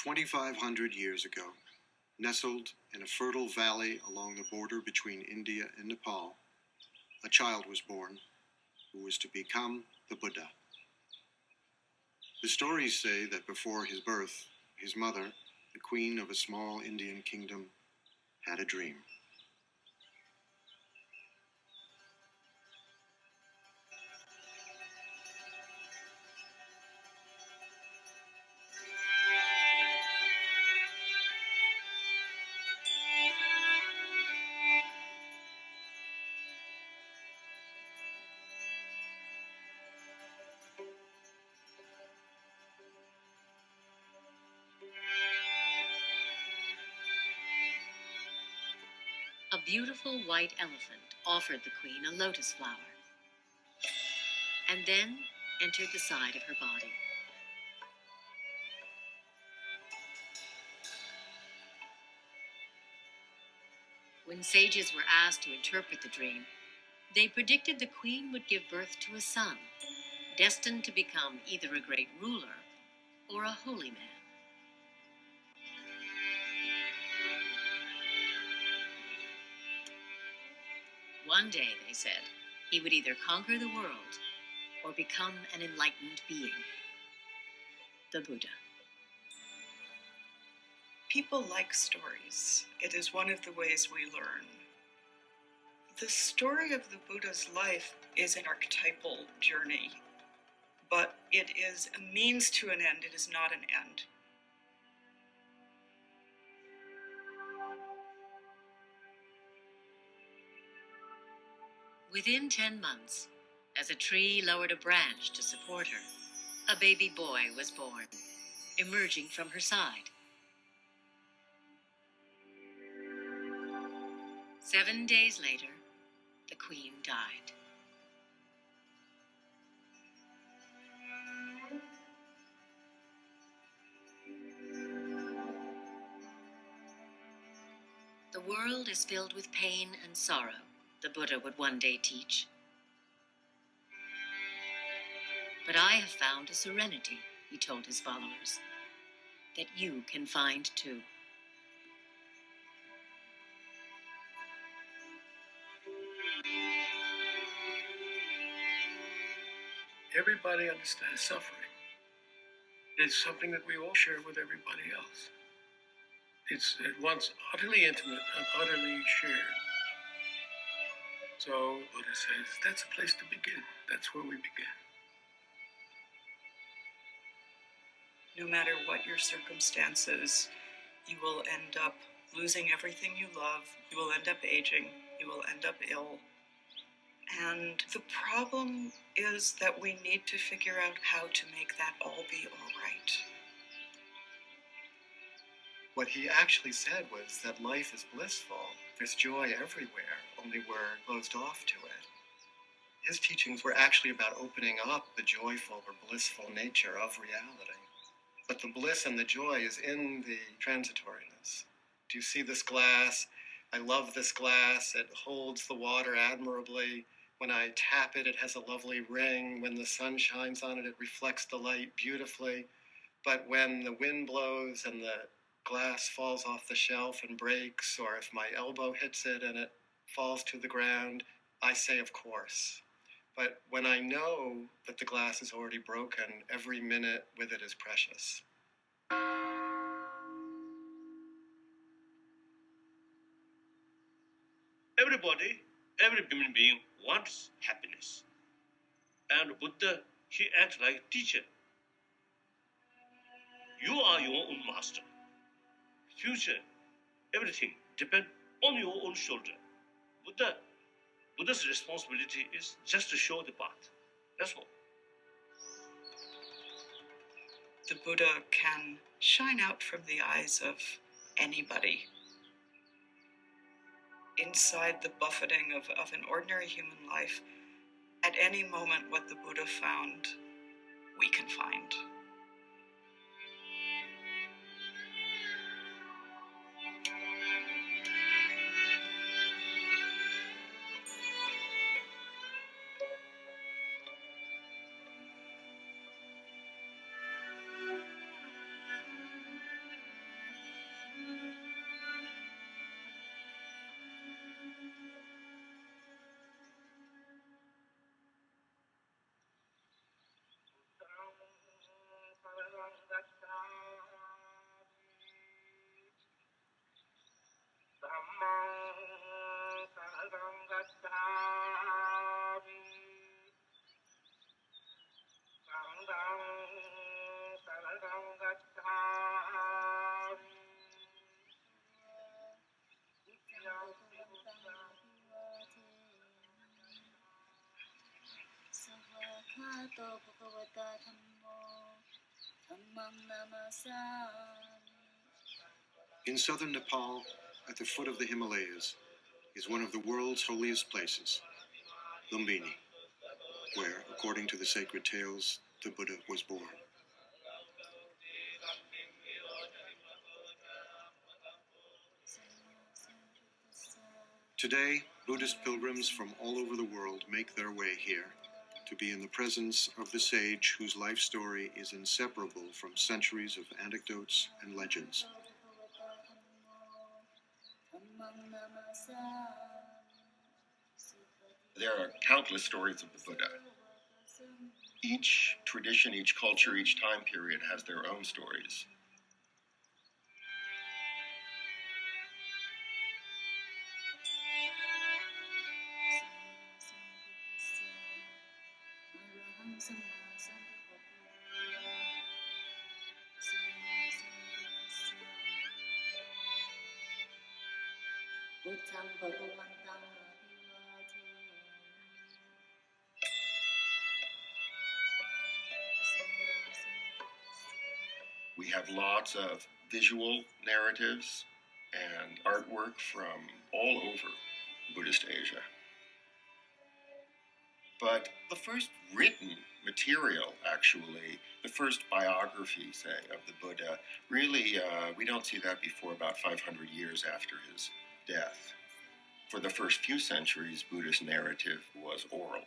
2,500 years ago, nestled in a fertile valley along the border between India and Nepal, a child was born who was to become the Buddha. The stories say that before his birth, his mother, the queen of a small Indian kingdom, had a dream. A beautiful white elephant offered the queen a lotus flower and then entered the side of her body. When sages were asked to interpret the dream, they predicted the queen would give birth to a son, destined to become either a great ruler or a holy man. One day, they said, he would either conquer the world or become an enlightened being, the Buddha. People like stories. It is one of the ways we learn. The story of the Buddha's life is an archetypal journey, but it is a means to an end. It is not an end. Within 10 months, as a tree lowered a branch to support her, a baby boy was born, emerging from her side. 7 days later, the queen died. The world is filled with pain and sorrow, the Buddha would one day teach. But I have found a serenity, he told his followers, that you can find too. Everybody understands suffering. It's something that we all share with everybody else. It's at once utterly intimate and utterly shared. So Buddha says, that's a place to begin. That's where we begin. No matter what your circumstances, you will end up losing everything you love. You will end up aging. You will end up ill. And the problem is that we need to figure out how to make that all be all right. What he actually said was that life is blissful. There's joy everywhere, only we're closed off to it. His teachings were actually about opening up the joyful or blissful nature of reality. But the bliss and the joy is in the transitoriness. Do you see this glass? I love this glass. It holds the water admirably. When I tap it, it has a lovely ring. When the sun shines on it, it reflects the light beautifully. But when the wind blows and the glass falls off the shelf and breaks, or if my elbow hits it and it falls to the ground, I say, of course. But when I know that the glass is already broken, every minute with it is precious. Everybody, every human being wants happiness. And Buddha, he acts like a teacher. You are your own master. Future, everything depends on your own shoulder. Buddha's responsibility is just to show the path. That's all. The Buddha can shine out from the eyes of anybody. Inside the buffeting of an ordinary human life, at any moment what the Buddha found, we can find. In southern Nepal, at the foot of the Himalayas, is one of the world's holiest places, Lumbini, where, according to the sacred tales, the Buddha was born. Today, Buddhist pilgrims from all over the world make their way here to be in the presence of the sage whose life story is inseparable from centuries of anecdotes and legends. There are countless stories of the Buddha. Each tradition, each culture, each time period has their own stories. We have lots of visual narratives and artwork from all over Buddhist Asia. But the first written material, actually, the first biography, say, of the Buddha, really, we don't see that before about 500 years after his death. For the first few centuries, Buddhist narrative was oral.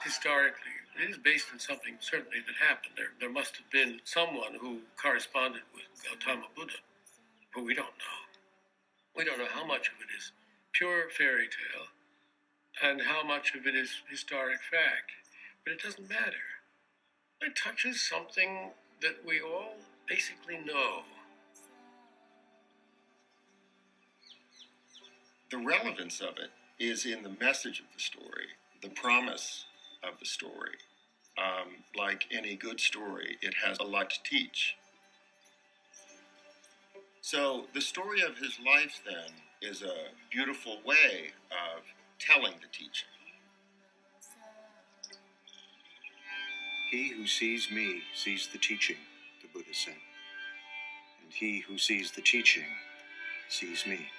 Historically, it is based on something certainly that happened. There must have been someone who corresponded with Gautama Buddha, but we don't know. We don't know how much of it is pure fairy tale and how much of it is historic fact. But it doesn't matter. It touches something that we all basically know. The relevance of it is in the message of the story, the promise of the story. Like any good story, it has a lot to teach. So the story of his life, then, is a beautiful way of telling the teaching. He who sees me sees the teaching, the Buddha said. And he who sees the teaching sees me.